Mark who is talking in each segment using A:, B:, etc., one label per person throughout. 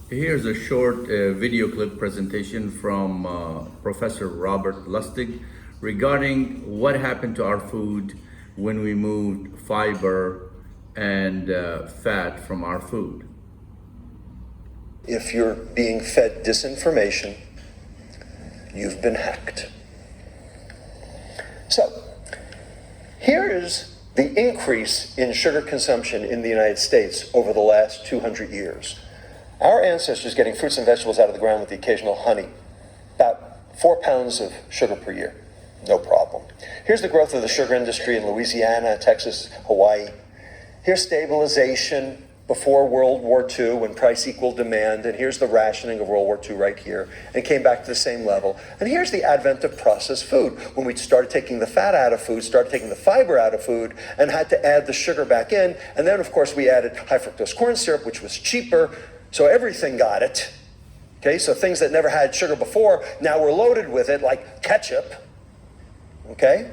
A: Here's a short video clip presentation from Professor Robert Lustig regarding what happened to our food when we moved fiber and fat from our food.
B: If you're being fed disinformation, you've been hacked. So, here is the increase in sugar consumption in the United States over the last 200 years. Our ancestors getting fruits and vegetables out of the ground with the occasional honey, about 4 pounds of sugar per year, no problem. Here's the growth of the sugar industry in Louisiana, Texas, Hawaii. Here's stabilization before World War II when price equaled demand, and here's the rationing of World War II right here, and it came back to the same level. And here's the advent of processed food, when we started taking the fat out of food, started taking the fiber out of food, and had to add the sugar back in. And then, of course, we added high fructose corn syrup, which was cheaper, so everything got it. Okay, so things that never had sugar before, now we're loaded with it, like ketchup. Okay?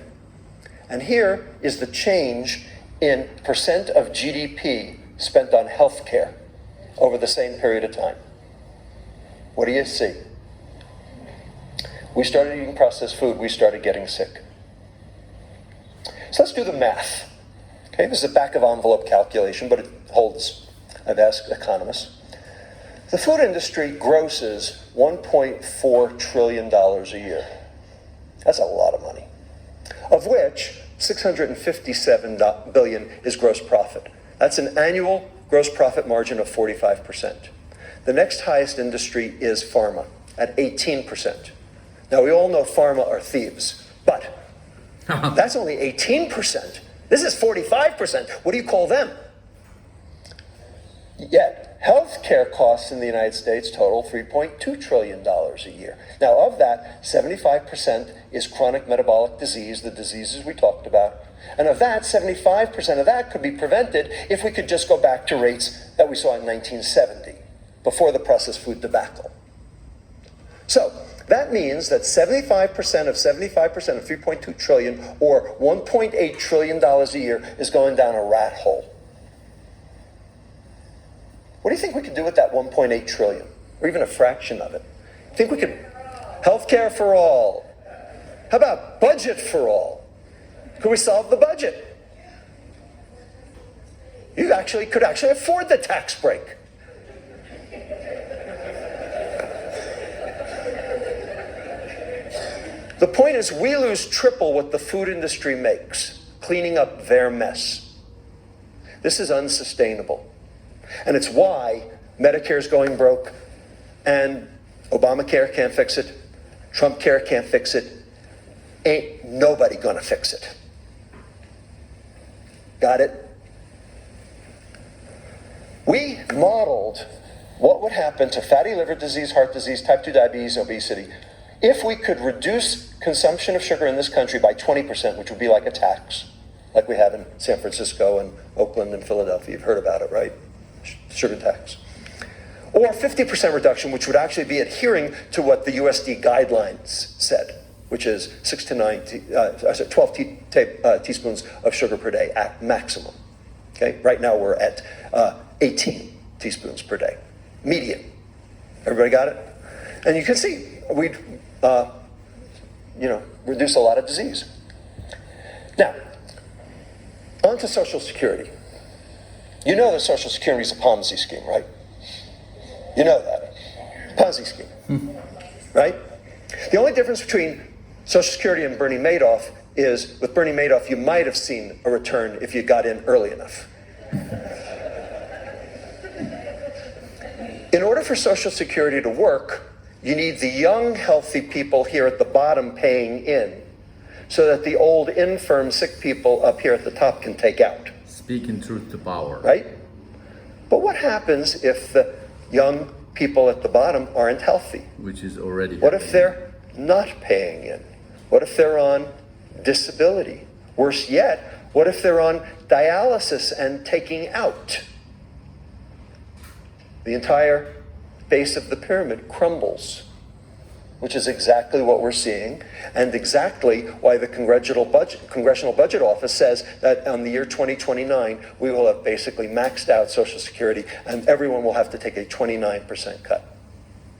B: And here is the change in percent of GDP spent on health care over the same period of time. What do you see? We started eating processed food, we started getting sick. So let's do the math. Okay, this is a back of envelope calculation, but it holds. I've asked economists. The food industry grosses $1.4 trillion a year. That's a lot of money, of which $657 billion is gross profit. That's an annual gross profit margin of 45%. The next highest industry is pharma at 18%. Now, we all know pharma are thieves, but that's only 18%. This is 45%. What do you call them? Yet, healthcare costs in the United States total $3.2 trillion a year. Now, of that, 75% is chronic metabolic disease, the diseases we talked about. And of that, 75% of that could be prevented if we could just go back to rates that we saw in 1970, before the processed food debacle. So, that means that 75% of 3.2 trillion, or $1.8 trillion a year, is going down a rat hole. What do you think we could do with that 1.8 trillion, or even a fraction of it? Think we could healthcare for all? How about budget for all? Could we solve the budget? You could actually afford the tax break. The point is, we lose triple what the food industry makes, cleaning up their mess. This is unsustainable. And it's why Medicare's going broke, and Obamacare can't fix it, Trump care can't fix it, ain't nobody gonna fix it. Got it? We modeled what would happen to fatty liver disease, heart disease, type 2 diabetes, obesity, if we could reduce consumption of sugar in this country by 20%, which would be like a tax, like we have in San Francisco and Oakland and Philadelphia. You've heard about it, right? Sugar tax. Or 50% reduction, which would actually be adhering to what the USD guidelines said, which is 12 teaspoons of sugar per day at maximum. Okay, right now we're at 18 teaspoons per day, median. Everybody got it? And you can see we'd reduce a lot of disease. Now, on to Social Security. You know that Social Security is a Ponzi scheme, right? You know that. Ponzi scheme, right? The only difference between Social Security and Bernie Madoff is, with Bernie Madoff, you might have seen a return if you got in early enough. In order for Social Security to work, you need the young, healthy people here at the bottom paying in, so that the old, infirm, sick people up here at the top can take out.
A: Speaking truth to power.
B: Right? But what happens if the young people at the bottom aren't healthy?
A: Which is already
B: What if they're not paying in? What if they're on disability? Worse yet, what if they're on dialysis and taking out? The entire base of the pyramid crumbles. which is exactly what we're seeing, and exactly why the Congressional Budget Office says that on the year 2029, we will have basically maxed out Social Security and everyone will have to take a 29% cut.